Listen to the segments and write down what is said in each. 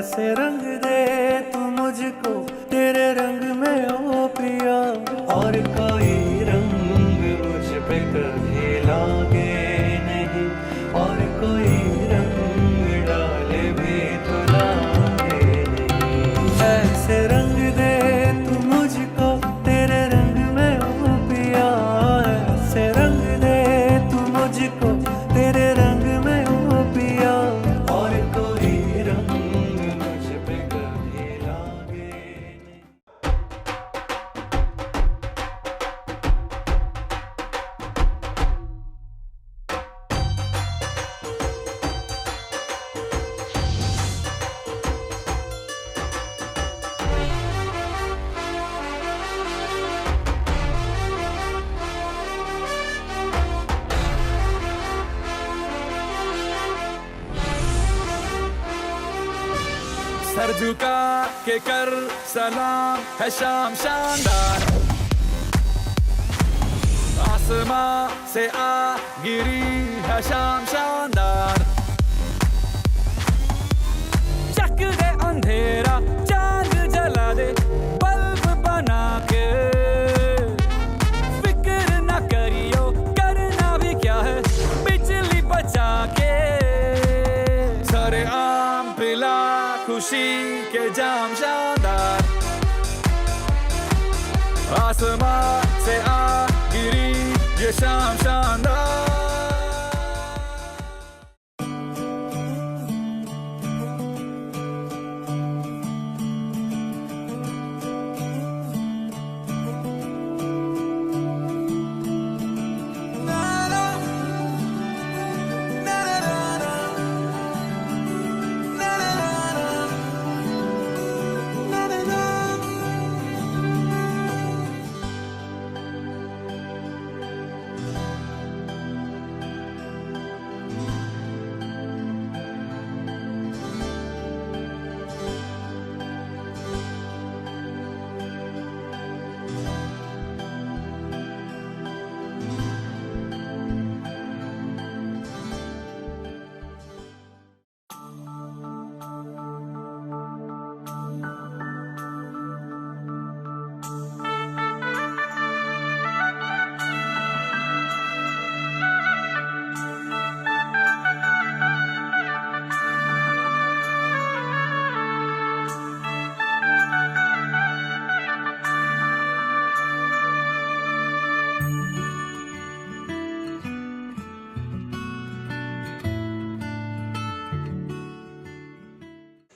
ऐसे रंग दे तू मुझको तेरे रंग में ओ पिया, और कोई रंग मुझ पे कभी लागे नहीं, और कोई रंग डाले भी तो लागे नहीं। ऐसे रंग दे तू मुझको तेरे रंग में ओ पिया, ऐसे रंग दे तू मुझको तेरे रंग में ओ पिया, और कोई रंग मुझ पे कभी लागे नहीं। सर झुका के कर सलाम है शाम शानदार, आसमां से आ गिरी है शाम शानदार। चक दे अंधेरा चांद जला दे बल्ब बना के, फिक्र न करियो करना भी क्या है बिजली बचा के। सरे आम पिला खुशी के जाम शानदार, आसमां से आ गिरी ये शाम शानदार।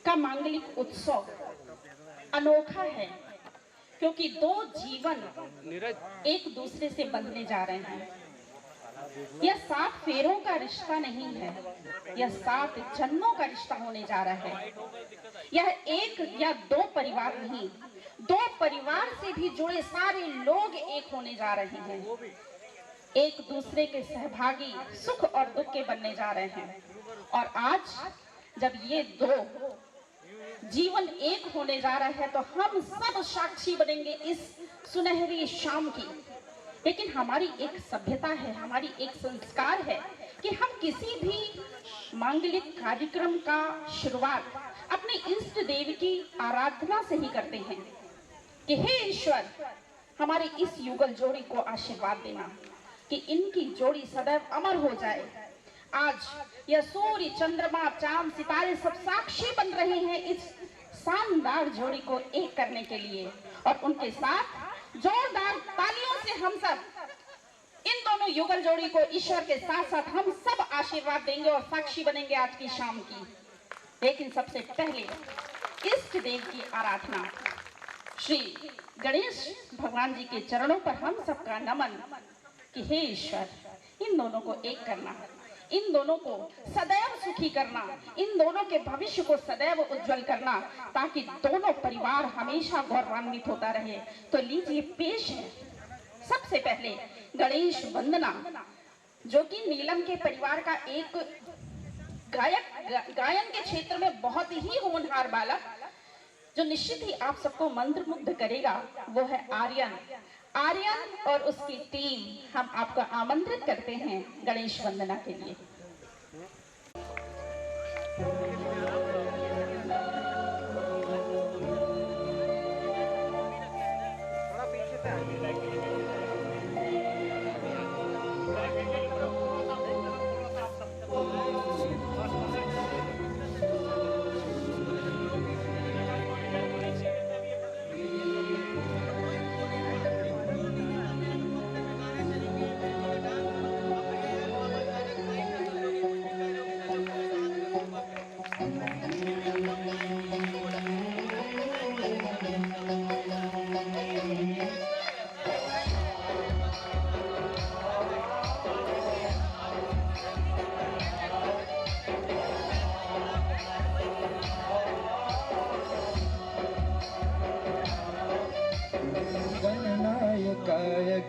का मांगलिक उत्सव अनोखा है, क्योंकि दो जीवन एक दूसरे से बंधने जा रहे हैं। यह 7 फेरों का रिश्ता नहीं है, यह 7 जन्मों का रिश्ता होने जा रहा है। यह एक या 2 परिवार नहीं, 2 परिवार से भी जुड़े सारे लोग एक होने जा रहे हैं, एक दूसरे के सहभागी सुख और दुख के बनने जा रहे हैं। और आज जब ये 2 जीवन एक होने जा रहा है तो हम सब साक्षी बनेंगे इस सुनहरी शाम की। लेकिन हमारी एक सभ्यता है, हमारी एक संस्कार है कि हम किसी भी मांगलिक कार्यक्रम का शुरुआत अपने इष्ट देव की आराधना से ही करते हैं कि हे ईश्वर, हमारे इस युगल जोड़ी को आशीर्वाद देना कि इनकी जोड़ी सदैव अमर हो जाए। आज यह सूर्य, चंद्रमा, चांद, सितारे सब साक्षी बन रहे हैं इस शानदार जोड़ी को एक करने के लिए, और उनके साथ जोरदार तालियों से हम सब इन दोनों युगल जोड़ी को ईश्वर के साथ साथ हम सब आशीर्वाद देंगे और साक्षी बनेंगे आज की शाम की। लेकिन सबसे पहले इष्ट देव की आराधना, श्री गणेश भगवान जी के चरणों पर हम सबका नमन कि हे ईश्वर, इन दोनों को एक करना, इन दोनों को सदैव सुखी करना, इन दोनों के भविष्य को सदैव उज्जवल करना, ताकि दोनों परिवार हमेशा गौरवान्वित होता रहे। तो लीजिए पेश है सबसे पहले गणेश वंदना, जो कि नीलम के परिवार का एक गायन के क्षेत्र में बहुत ही होनहार बालक, जो निश्चित ही आप सबको मंत्रमुग्ध करेगा, वो है आर्यन। आर्यन और उसकी टीम, हम आपको आमंत्रित करते हैं गणेश वंदना के लिए।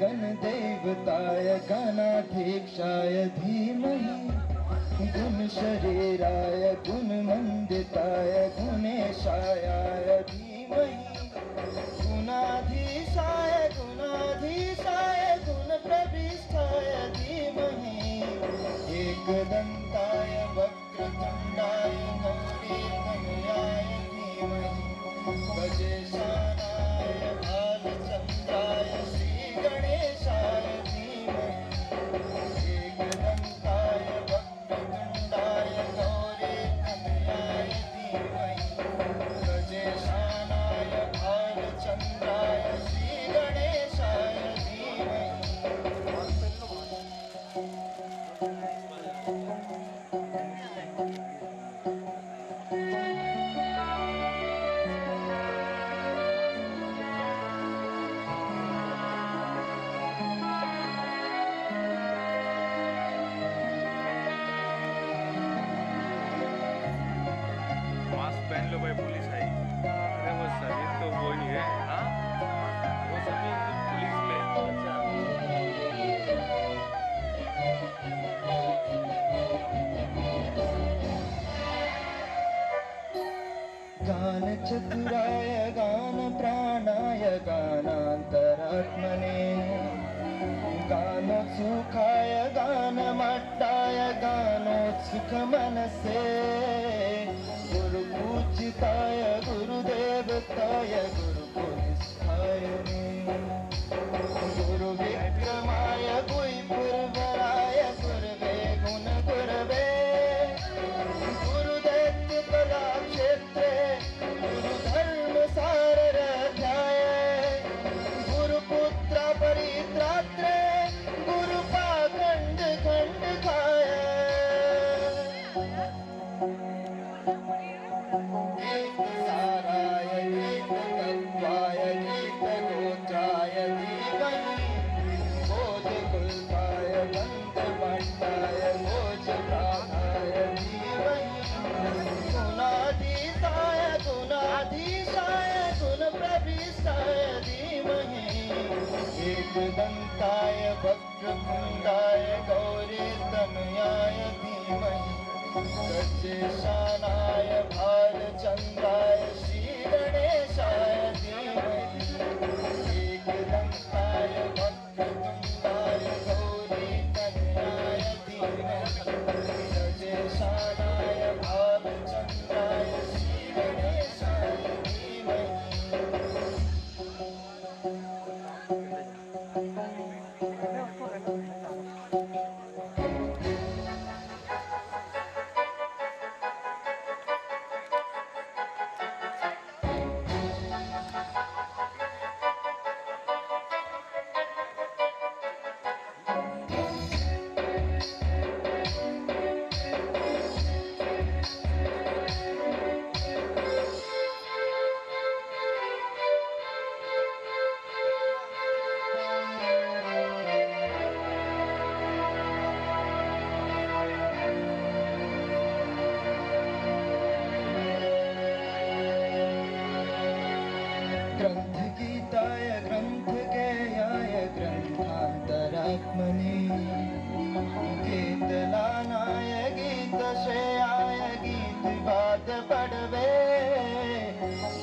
गणदेवताय गणाध्यक्षाय धीमहि गुणशरीराय गुणमण्डिताय गुणेशाय धीमहि गुणाधीशाय गुणाधीशाय गुणप्रविष्टाय धीमहि एकदन्ताय वक्रतुण्डाय गौरीतनयाय धीमहि गजेशानाय भालचन्द्राय श्रीगणेशाय धीमहि एकदन्ताय वक्रतुण्डाय गौरीतनयाय धीमहि गजेशानाय भालचन्द्राय श्रीगणेशाय धीमहि। मास्क पहन लो भाई, पुलिस आई। अरे वो सभी तो वो ही है। हाँ, वो सभी पुलिस में। अच्छा, गान चतुराय गान प्राणाय गानान्तरात्मने गानोत्सुकाय गानमट्टाय गानोत्सुकमनसे गुरुपूजिताय गुरुदेवताय गुरुपुरस्ताय गुरुविक्रमाय गुरुपुरवराय गुरवे गुणगुरवे गुरुदैत्य कलाक्षेत्रे गुरुधर्मसारथ्याय गुरुपुत्र परित्रात्रे गुरुपाखण्ड खण्डकाय गीतसाराय गीततत्त्वाय गीतगोत्राय धीमहि बोधकुल्पाय गन्धभट्टाय भोजप्राणाय धीमहि गुणाधीशाय गुणाधीशाय गुणप्रविष्टाय धीमहि एकदन्ताय वक्रतुण्डाय गौरीतनयाय धीमहि गजेशानाय भालचन्द्राय श्रीगणेशाय धीमहि एकदन्ताय वक्रतुण्डाय गौरीतनयाय धीमहि गजेशानाय भालचन्द्राय श्रीगणेशाय धीमहि। ग्रन्थगीताय ग्रन्थगेयाय ग्रन्थान्तरात्मने गीतलानाय गीतश्रेयाय गीतवादपडवे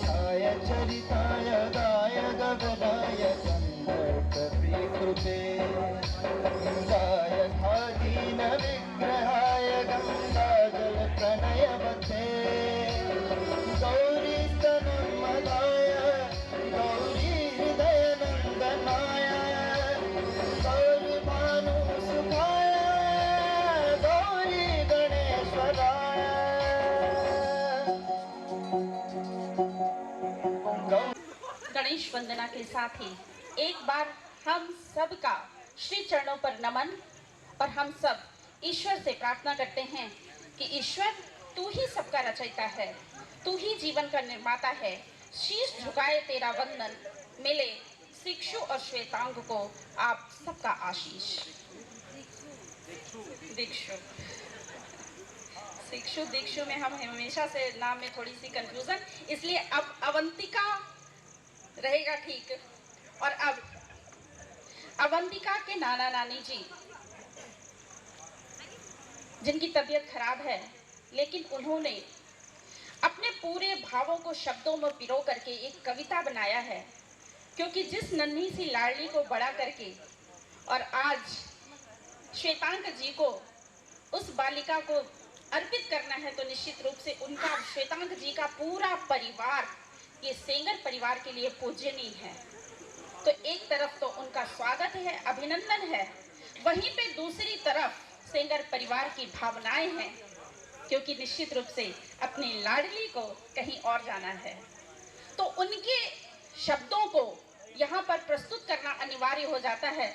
गाय चरिताय गाय गवनाय गन्धर्वप्रीकृते गाय खादीन विग्रहाय गङ्गाजलप्रणयवते गौरीस्तनमदाय गौरी हृदयनन्दनाय गौरभानुसुखाय गौरी गणेश्वराय गणेश वंदना के साथ ही एक बार हम सबका श्री चरणों पर नमन और हम सब ईश्वर से प्रार्थना करते हैं कि ईश्वर तू ही सबका रचयिता है, तू ही जीवन का निर्माता है। शीश झुकाए तेरा वंदन, मिले शिक्षु और श्वेतांग को आप सबका आशीष। दीक्षु शिक्षु दीक्षु में हम हमेशा से नाम में थोड़ी सी कंफ्यूजन, इसलिए अब अवंतिका रहेगा ठीक। और अब अवंतिका के नाना नानी जी, जिनकी तबीयत खराब है, लेकिन उन्होंने अपने पूरे भावों को शब्दों में पिरो करके एक कविता बनाया है। क्योंकि जिस नन्ही सी लाडली को बड़ा करके और आज श्वेतांक जी को उस बालिका को अर्पित करना है, तो निश्चित रूप से उनका, श्वेतांक जी का पूरा परिवार ये सेंगर परिवार के लिए पूजनीय है। तो एक तरफ तो उनका स्वागत है, अभिनंदन है, वहीं पे दूसरी तरफ सेंगर परिवार की भावनाएं हैं, क्योंकि निश्चित रूप से अपनी लाडली को कहीं और जाना है। तो उनके शब्दों को यहाँ पर प्रस्तुत करना अनिवार्य हो जाता है,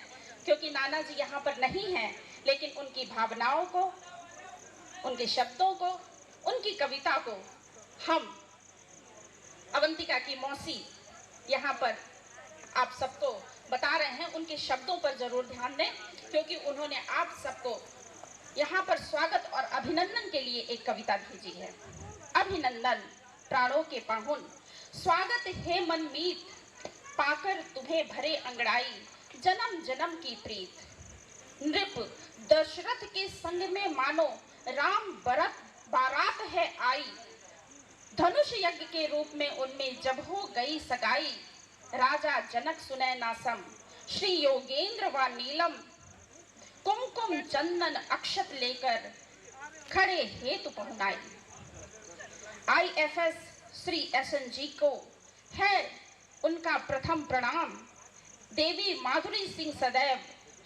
क्योंकि नाना जी यहाँ पर नहीं हैं, लेकिन उनकी भावनाओं को, उनके शब्दों को, उनकी कविता को हम अवंतिका की मौसी यहाँ पर आप सबको बता रहे हैं। उनके शब्दों पर जरूर ध्यान दें, क्योंकि उन्होंने आप सबको यहाँ पर स्वागत और अभिनंदन के लिए एक कविता भेजी है। अभिनंदन प्राणों के पाहुन, स्वागत है मनमीत, पाकर तुम्हें भरे अंगड़ाई, जन्म जन्म की प्रीत। नृप दशरथ के संग में मानो राम बारात है आई, धनुष यज्ञ के रूप में उनमें जब हो गई सगाई। राजा जनक सुने नासम, श्री योगेंद्र व नीलम, कुमकुम चंदन अक्षत लेकर खड़े हेतु पहुनाई। IFS श्री SNG को है उनका प्रथम प्रणाम, देवी माधुरी सिंह सदैव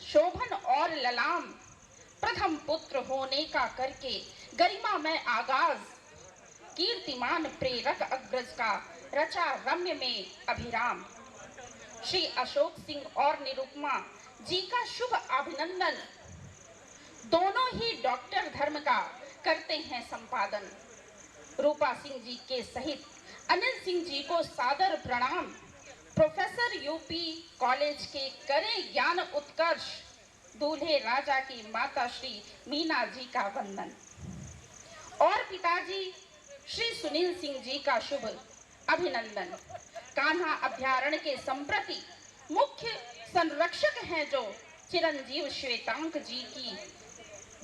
शोभन और ललाम। प्रथम पुत्र होने का करके गरिमा में आगाज, कीर्तिमान प्रेरक अग्रज का रचा रम्य में अभिराम। श्री अशोक सिंह और निरुपमा जी का शुभ अभिनंदन, दोनों ही डॉक्टर धर्म का करते हैं संपादन। रूपा सिंह जी के सहित अनिल सिंह जी को सादर प्रणाम, प्रोफेसर UP कॉलेज के करें ज्ञान उत्कर्ष, दूल्हे राजा की माता श्री मीना जी का वंदन। और पिताजी श्री सुनील सिंह जी का शुभ अभिनंदन। कान्हा अभ्यारण्य के संप्रति मुख्य संरक्षक हैं जो चिरंजीव श्वेतांक जी की,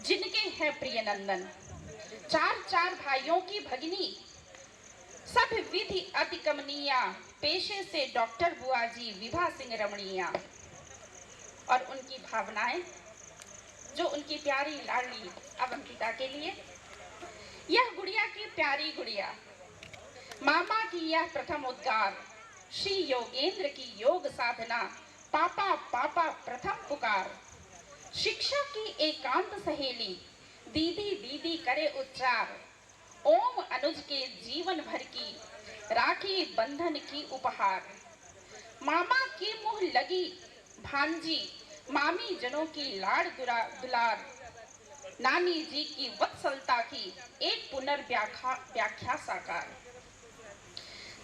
जिनके हैं प्रिय नंदन। चार भाइयों की भगिनी, सब विधि अति कमनीया, पेशे से डॉक्टर बुआ जी विभा सिंह रमणीया। और उनकी भावनाएं जो उनकी प्यारी लाडली अवंतिका के लिए। यह गुड़िया की प्यारी गुड़िया, मामा की यह प्रथम उद्गार, श्री योगेंद्र की योग साधना, पापा पापा प्रथम पुकार। शिक्षा की एकांत सहेली, दीदी दीदी करे उच्चार, ओम अनुज के जीवन भर की राखी बंधन की उपहार। मामा की मुँह लगी भांजी, मामी जनों की लाड़ दुलार, नानी जी की वत्सलता की एक पुनर्व्याख्या साकार।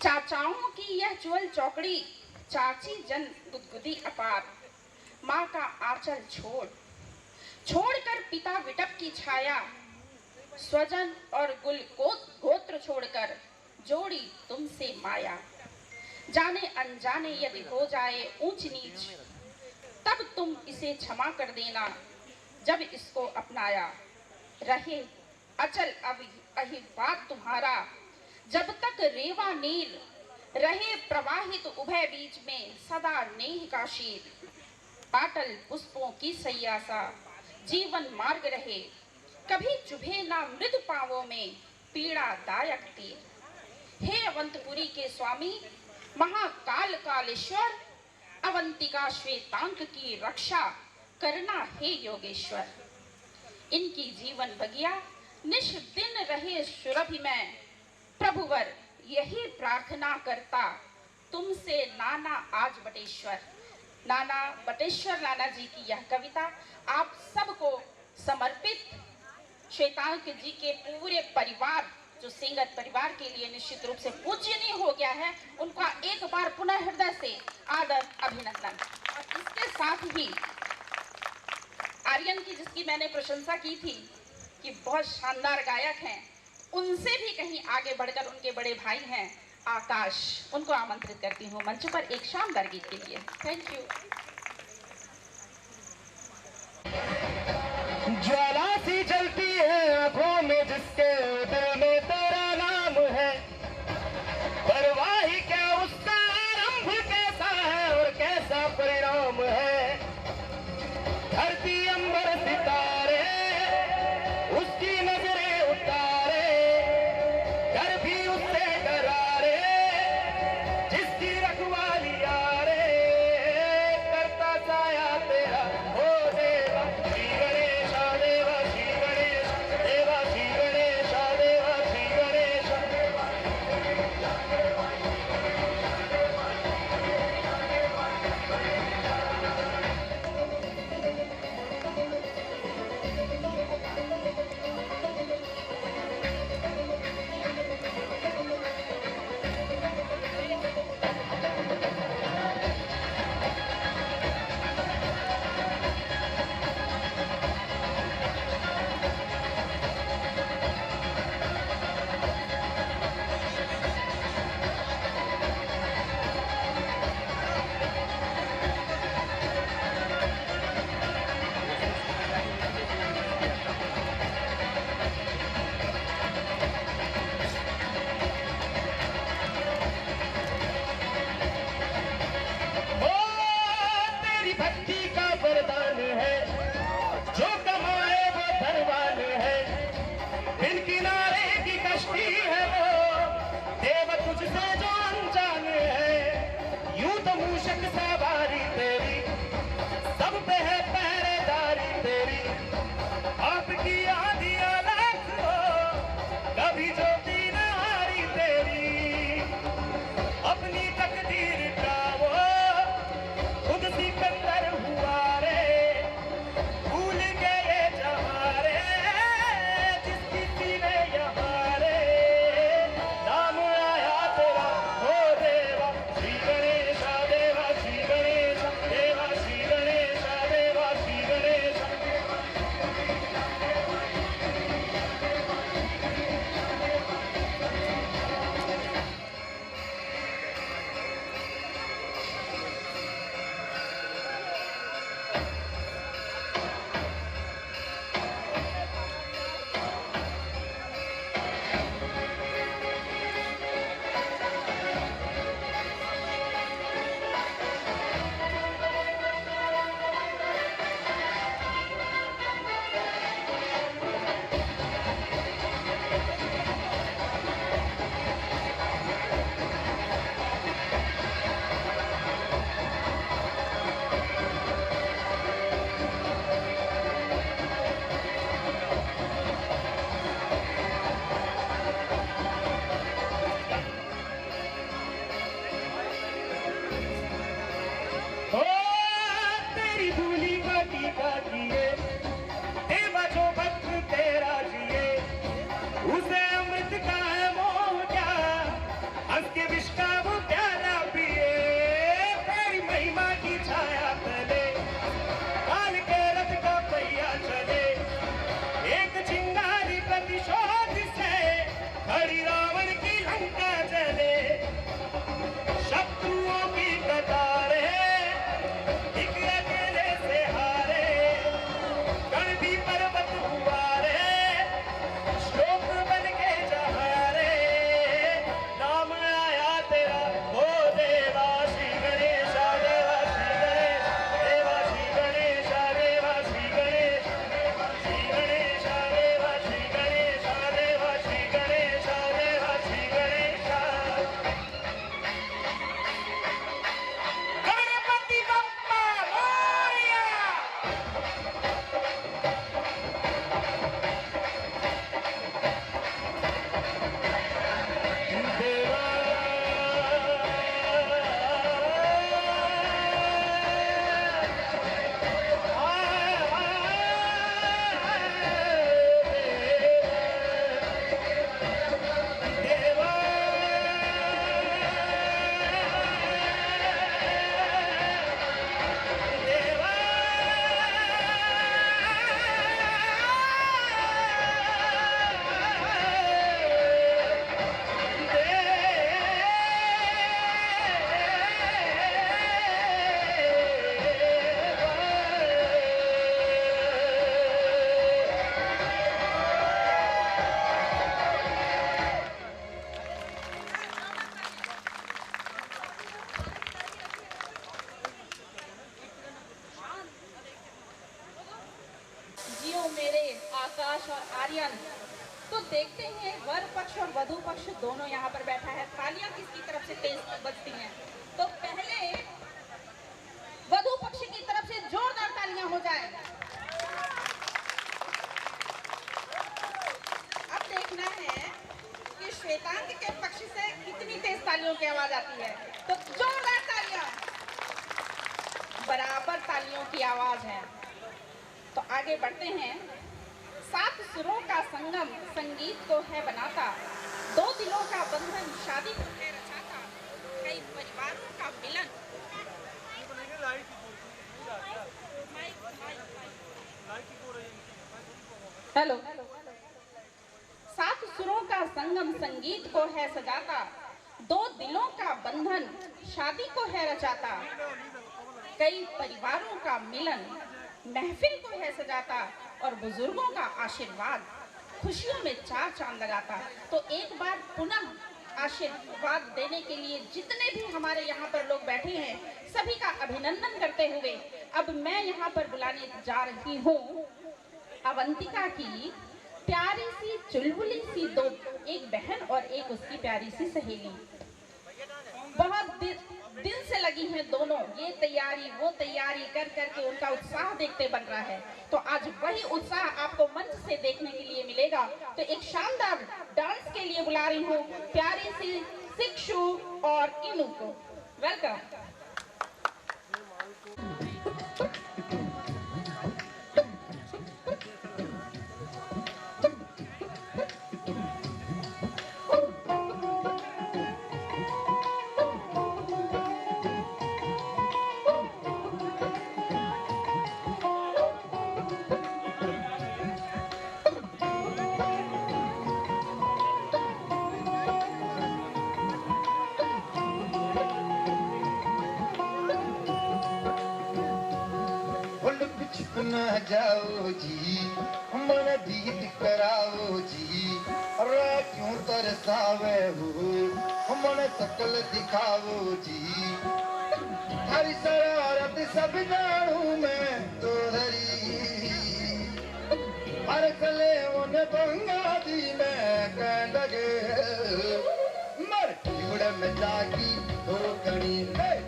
चाचाओं की यह चुअल चौकड़ी, चाची जन गुदगुदी अपार। माँ का आंचल छोड़कर पिता विटप की छाया, स्वजन और कुल गोत्र छोड़कर जोड़ी तुमसे माया। जाने अनजाने यदि हो जाए ऊंच नीच, तब तुम इसे क्षमा कर देना, जब इसको अपनाया। रहे अचल अहिबात तुम्हारा, जब तक रेवा नील रहे प्रवाहित उभय बीच में सदा नेह का शील। पाटल पुष्पों की सैयासा जीवन मार्ग रहे, कभी चुभे ना मृदु पावों में पीड़ादायक तीर। हे अवंतपुरी के स्वामी महाकाल कालेश्वर, अवंतिका श्वेतांक की रक्षा करना हे योगेश्वर। इनकी जीवन बगिया निश दिन रहे सुरभि में, प्रभुवर यही प्रार्थना करता तुमसे नाना आज बटेश्वर। नाना बटेश्वर नाना जी की यह कविता आप सबको समर्पित। श्वेतांक जी के पूरे परिवार, जो सेंगर परिवार के लिए निश्चित रूप से पूजनीय हो गया है, उनका एक बार पुनः हृदय से आदर अभिनंदन। और इसके साथ ही आर्यन की, जिसकी मैंने प्रशंसा की थी कि बहुत शानदार गायक हैं, उनसे भी कहीं आगे बढ़कर उनके बड़े भाई हैं आकाश, उनको आमंत्रित करती हूँ मंच पर एक शानदार गीत के लिए। Thank you. ज्वाला सी जलती है आंखों में जिसके दिल में तेरा नाम है, परवाह ही क्या उसका आरंभ कैसा है और कैसा परिणाम है। धरती अंबर सितारे उसकी नजरें उतारे, डर भी उससे डरारे जिसकी रखवाली यारे, करता साया तेरा हो देवा श्री गणेश देवा, श्री गणेश देवा, श्री गणेश देवा। आर्यन। तो देखते हैं वर पक्ष और वधु पक्ष दोनों यहाँ पर बैठा है, तालियां किसकी तरफ से तेज बजती हैं। तो पहले वधु पक्ष की तरफ से जोरदार तालियां हो जाए। अब देखना है कि श्वेतांग के पक्ष से कितनी तेज तालियों की आवाज आती है। तो जोरदार तालियां, बराबर तालियों की आवाज है। तो आगे बढ़ते हैं। 7 सुरों का संगम संगीत को है बनाता, 2 दिलों का बंधन शादी को है रचाता, कई परिवारों का मिलन। हेलो। 7 सुरों का संगम संगीत को है सजाता, 2 दिलों का बंधन शादी को है रचाता, कई परिवारों का मिलन महफिल को है सजाता, और बुजुर्गों का आशीर्वाद खुशियों में 4 चांद लगाता। तो एक बार पुनः आशीर्वाद देने के लिए जितने भी हमारे यहाँ पर लोग बैठे हैं सभी का अभिनंदन करते हुए अब मैं यहाँ पर बुलाने जा रही हूँ अवंतिका की प्यारी सी चुलबुली सी 2, एक बहन और एक उसकी प्यारी सी सहेली। बहुत दिल से लगी हैं दोनों, ये तैयारी वो तैयारी कर करके उनका उत्साह देखते बन रहा है। तो आज वही उत्साह आपको मंच से देखने के लिए मिलेगा। तो एक शानदार डांस के लिए बुला रही हूँ प्यारी सी शिक्षु और इनू को। वेलकम। न जाओ जी मन दीद कराओ जी, अरे क्यों तरसावे हो मन सकल दिखाओ जी। हरी शरारत सब जानू मैं तो हरी, हर कले उन बंगा दी मैं कह लगे मर उड़ में जागी दो कणी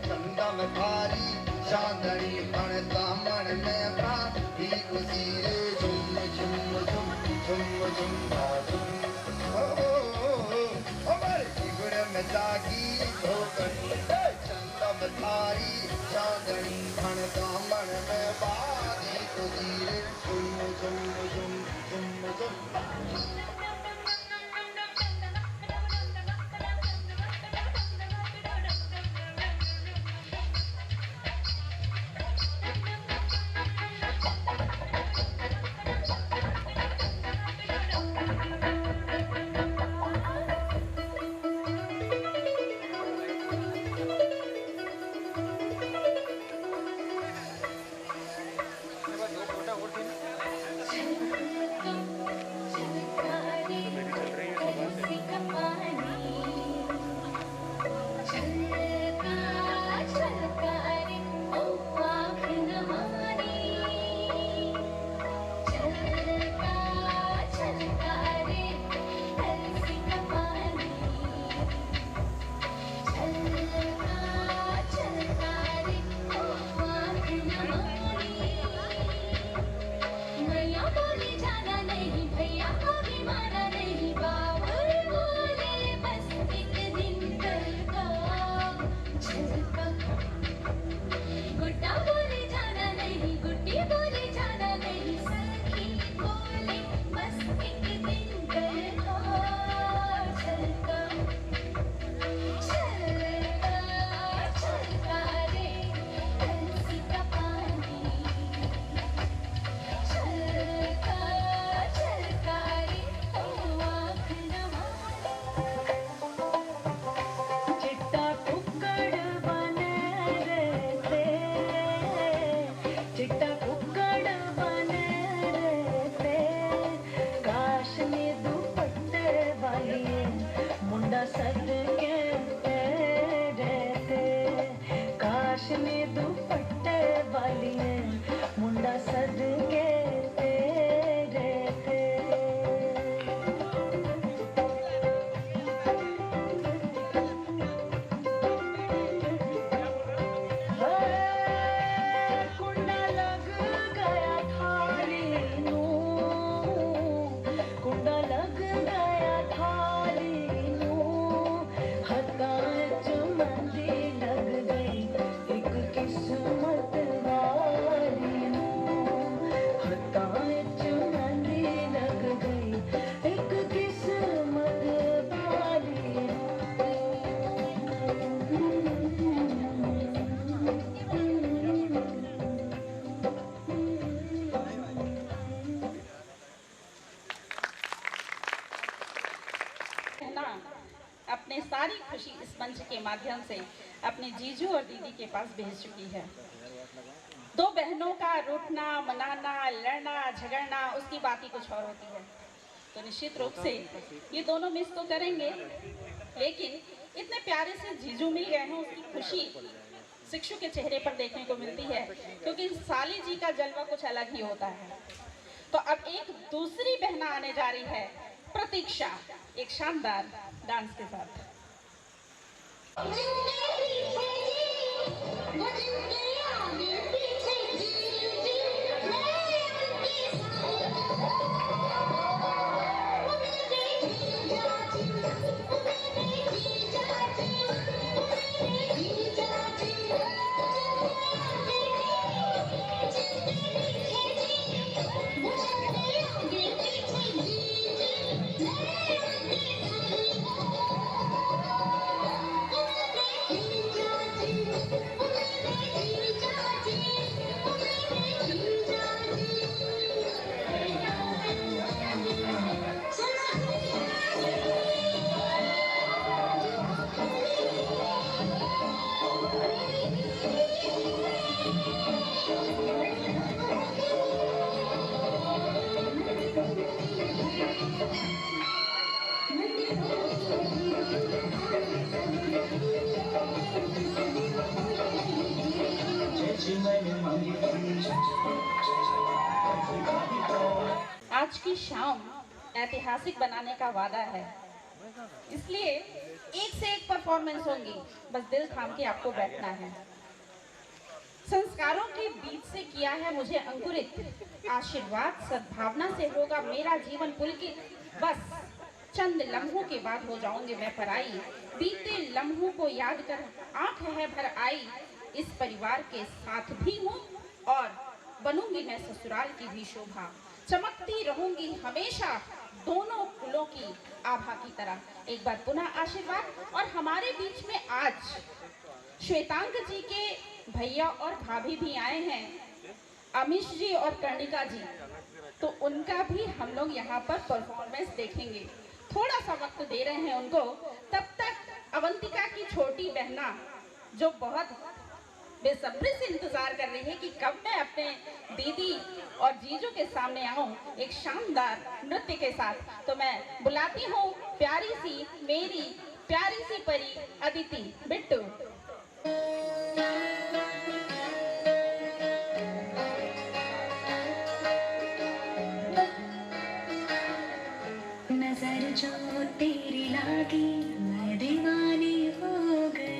चंदा में भारी चांदनी पण दामन में बाती खुशी रे झुम झुम झुम झुम झुम अमर जीवन में जागी धोकनी चंदा में थारी चांदनी पण दामन में बाती खुशी रे झुम झुम झुम झुम झुम। मुंडा सद के तेरे ते सारी खुशी इस मंच के माध्यम से अपने जीजू और दीदी के पास भेज चुकी है। दो बहनों का रूठना, मनाना, लड़ना, झगड़ना, उसकी बात ही कुछ और होती है। तो निश्चित रूप से ये दोनों मिस तो करेंगे, लेकिन इतने प्यारे से जीजू मिल गए हैं, उसकी खुशी शिक्षु के चेहरे पर देखने को मिलती है, क्योंकि साली जी का जलवा कुछ अलग ही होता है। तो अब एक दूसरी बहना आने जा रही है, प्रतीक्षा, एक शानदार डांस के साथ। आज की शाम ऐतिहासिक बनाने का वादा है, इसलिए एक से एक परफॉर्मेंस होंगी, बस दिल थाम के आपको बैठना है। संस्कारों के बीच से किया है मुझे अंकुरित, आशीर्वाद सद्भावना से होगा मेरा जीवन पुलकित। बस चंद लम्हों के बाद हो जाऊंगी मैं पराई, बीते लम्हों को याद कर आंख है भर आई। इस परिवार के साथ भी हूँ और बनूंगी मैं ससुराल की भी शोभा, चमकती रहूंगी हमेशा दोनों कुलों की आभा की तरह। एक बार पुनः आशीर्वाद। और हमारे बीच में आज श्वेतांक जी के भैया और भाभी भी आए हैं, अमीश जी और कर्णिका जी, तो उनका भी हम लोग यहाँ पर परफॉर्मेंस देखेंगे। थोड़ा सा वक्त दे रहे हैं उनको। तब तक अवंतिका की छोटी बहना जो बहुत बेसब्री से इंतजार कर रही है कि कब मैं अपने दीदी और जीजू के सामने आऊं एक शानदार नृत्य के साथ, तो मैं बुलाती हूँ प्यारी सी मेरी प्यारी सी परी अदिति बिट्टू। नजर जो तेरी लागी मैं दीवानी हो गई,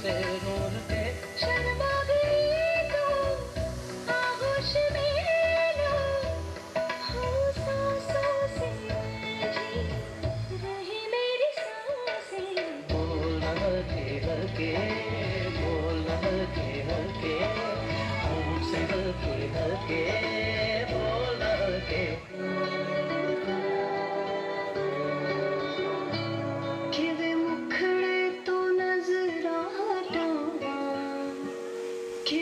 से नूर के शर्मा गई तो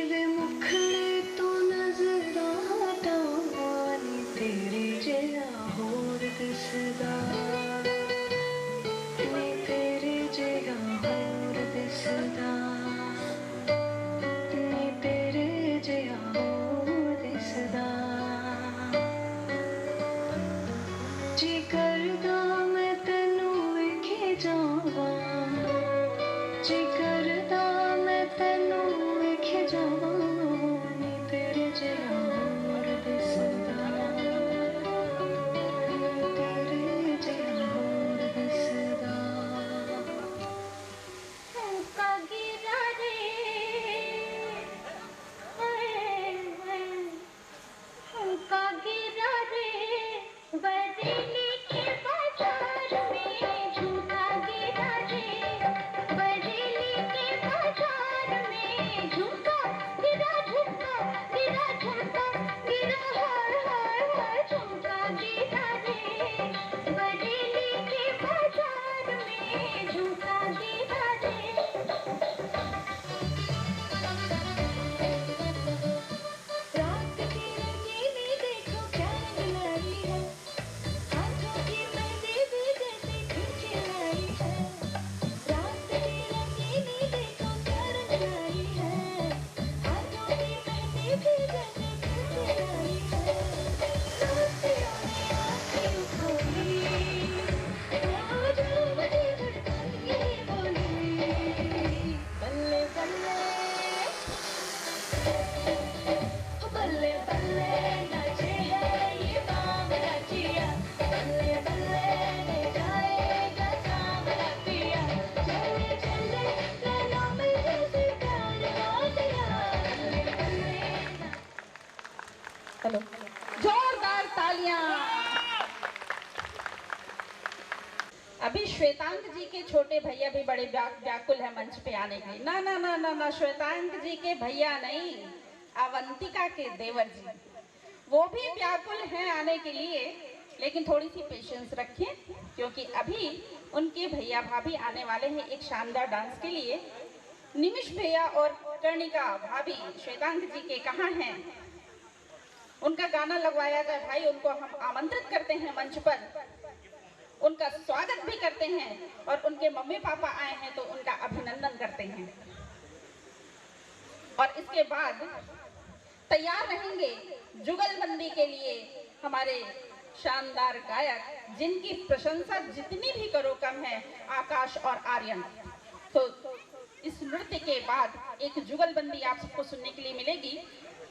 वे मुखड़े तो नजर आता नी तेरे जिया होर दिसदा नी तेरे जिया होर दिसदा नी तेरे जिया होर दिसदा जी करदा मैं तैनू वेखे जावां जी करदा मैं तैनू वेखे जावां नी तेरे जिया होर दिसदा नी तेरे जिया होर दिसदा का गिरा रे का गिरा रे बरेली के बाजार में झूठा गिरा रे बरेली के बाजार में झूठा गिरा गिरा गिरा हाय हाय हाय झूठा गिरा रे बरेली के बाजार में झूठा गिरा रे रात की रंगीनी देखो क्या रंग लाई है हाथों की मेहंदी भी जैसे खिंची लाई है रात की रंगीनी देखो क्या रंग लाई है हाथों की मेहंदी भी जैसे खिंची लाई है रातियों ने आँखें खोली आज मुझे धड़कन ये बोली बल्ले बल्ले बल्ले बल्ले नाचे है ये बांगड़ा जिया बल्ले बल्ले ले जाएगा सांवला पिया चले चले नैनों में जैसे प्यार आ गया बल्ले बल्ले हेलो, जोरदार तालियां। अभी श्वेतांक जी के छोटे भैया भी बड़े व्याकुल है मंच पे आने के लिए। ना ना ना ना ना, श्वेतांक जी के भैया नहीं, अवंतिका के देवर जी, वो भी व्याकुल हैं आने के लिए, लेकिन थोड़ी सी पेशेंस रखें क्योंकि अभी उनके भैया भाभी आने वाले हैं एक शानदार डांस के लिए। निमिष भैया और कर्णिका भाभी श्वेतांक जी के कहाँ हैं, उनका गाना लगवाया जाए भाई। उनको हम आमंत्रित करते हैं मंच पर, उनका स्वागत भी करते हैं और उनके मम्मी पापा आए हैं तो उनका अभिनंदन करते हैं। और इसके बाद तैयार रहेंगे जुगलबंदी के लिए हमारे शानदार गायक, जिनकी प्रशंसा जितनी भी करो कम है, आकाश और आर्यन। तो इस नृत्य के बाद एक जुगलबंदी आप सबको सुनने के लिए मिलेगी।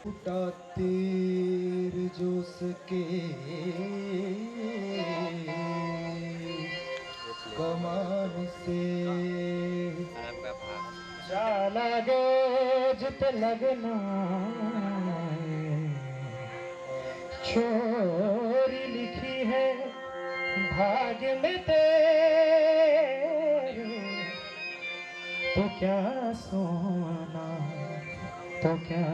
उठा तीर जोश के कमान से जाला गे जित लगना छोरी लिखी है भाग्य में तेरे तो क्या सोना तो क्या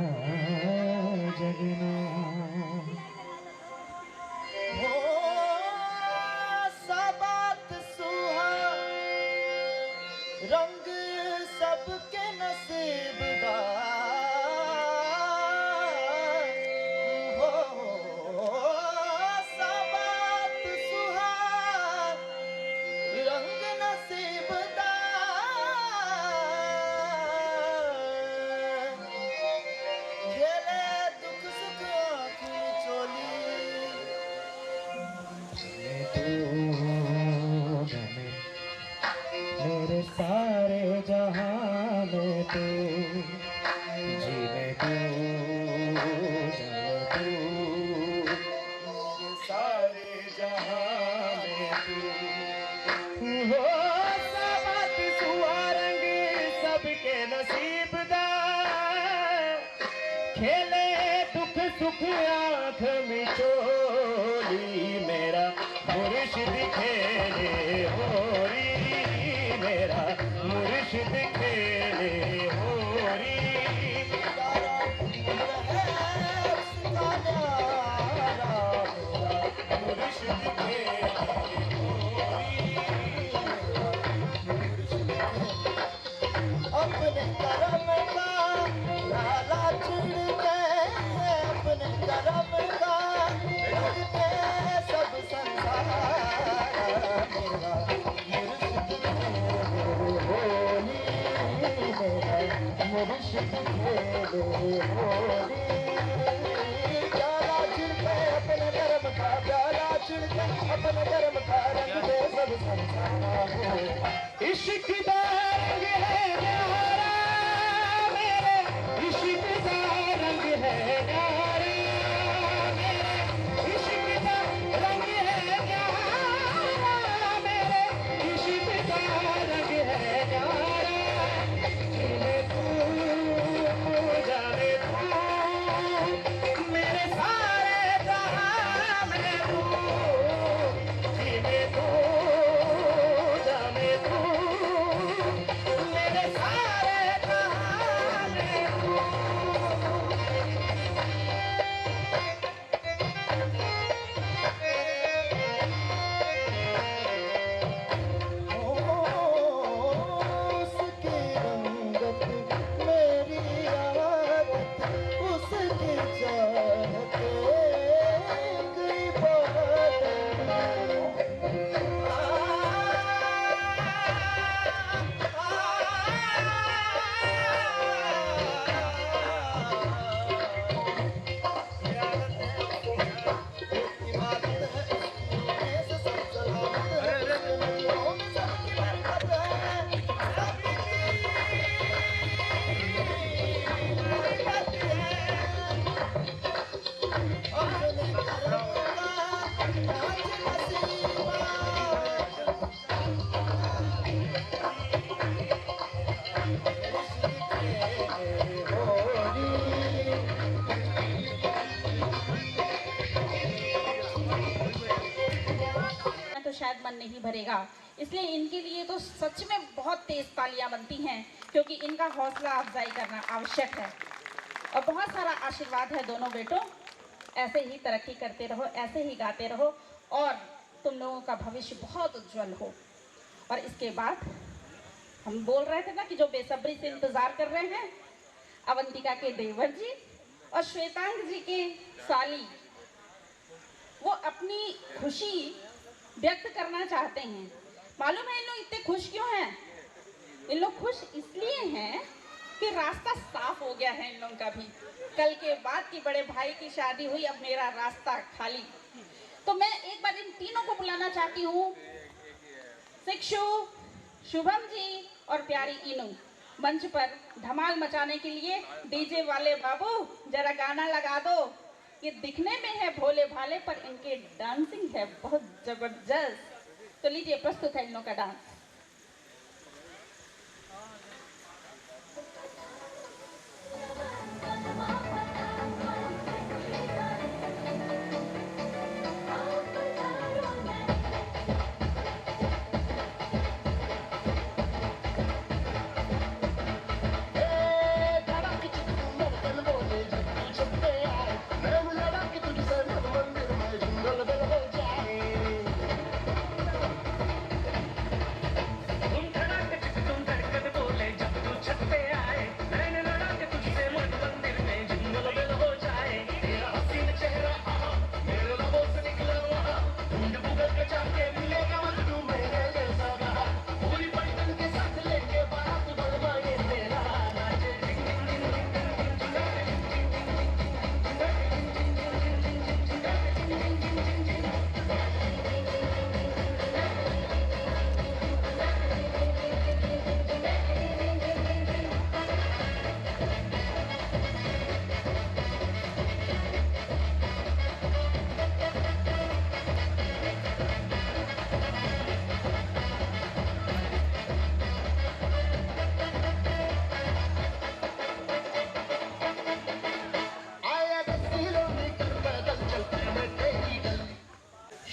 जगना हो साबात सुहा रंग सबके नसीब दा हो साबात सुहा रंग नसीब दा खेले दुख सुख आँखी चोली मेरे सारे जहां में तू जीने दो सारे जहां में तू हो साबात सुहा रंग सबके नसीब दा खेले दुख सुख आँख में चोली मेरा मुर्शिद खेले होरी मेरा मुर्शिद खेले होरी मुर्शिद खेले अपने करम का लाला खेले होली प्याला छिड़के अपने धर्म का प्याला छिड़के अपने धर्म का रंग दे सब संसार हो इश्क का रंग है न्यारा मेरे इश्क का रंग है न्यारा मेरे इश्क का रंग है न्यारा मेरे इश्क का रंग है न्यारा जीने तू जाने तू मेरे सारे जहां में तू जीने तू जाने तू मेरे सारे जहां में तू उसकी रंगत मेरी आदत उसकी चाहत कई तो शायद मन नहीं भरेगा, इसलिए इनके लिए तो सच में बहुत तेज तालियां बनती हैं, क्योंकि इनका हौसला अफजाई करना आवश्यक है। और बहुत सारा आशीर्वाद है दोनों बेटों, ऐसे ही तरक्की करते रहो, ऐसे ही गाते रहो और तुम लोगों का भविष्य बहुत उज्जवल हो। और इसके बाद हम बोल रहे थे ना कि जो बेसब्री से इंतजार कर रहे हैं, अवंतिका के देवर जी और श्वेतांग जी के साली, वो अपनी खुशी व्यक्त करना चाहते हैं। मालूम है इन लोग इतने खुश क्यों हैं? इन लोग खुश इसलिए हैं कि रास्ता साफ हो गया है इन लोगों का भी। कल के बाद की बड़े भाई की शादी हुई, अब मेरा रास्ता खाली। तो मैं एक बार इन तीनों को बुलाना चाहती हूँ, शिक्षु, शुभम जी और प्यारी इनू, मंच पर धमाल मचाने के लिए। डीजे वाले बाबू जरा गाना लगा दो। ये दिखने में है भोले भाले, पर इनके डांसिंग है बहुत जबरदस्त। तो लीजिए, प्रस्तुत है इन लोगों का डांस।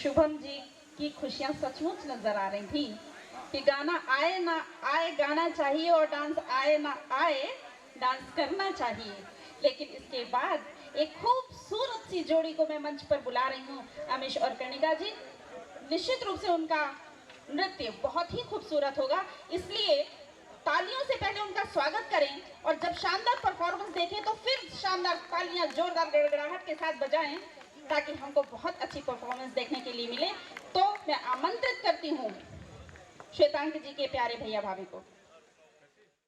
शुभम जी की खुशियां सचमुच नजर आ रही थी कि गाना आए ना आए गाना चाहिए और डांस आए ना आए डांस करना चाहिए। लेकिन इसके बाद एक खूबसूरत सी जोड़ी को मैं मंच पर बुला रही हूँ, अमीश और कर्णिका जी। निश्चित रूप से उनका नृत्य बहुत ही खूबसूरत होगा, इसलिए तालियों से पहले उनका स्वागत करें और जब शानदार परफॉर्मेंस देखें तो फिर शानदार तालियां जोरदार गड़गड़ाहट के साथ बजाएं, ताकि हमको बहुत अच्छी परफॉर्मेंस देखने के लिए मिले। तो मैं आमंत्रित करती हूँ श्वेतांग जी के प्यारे भैया भाभी को।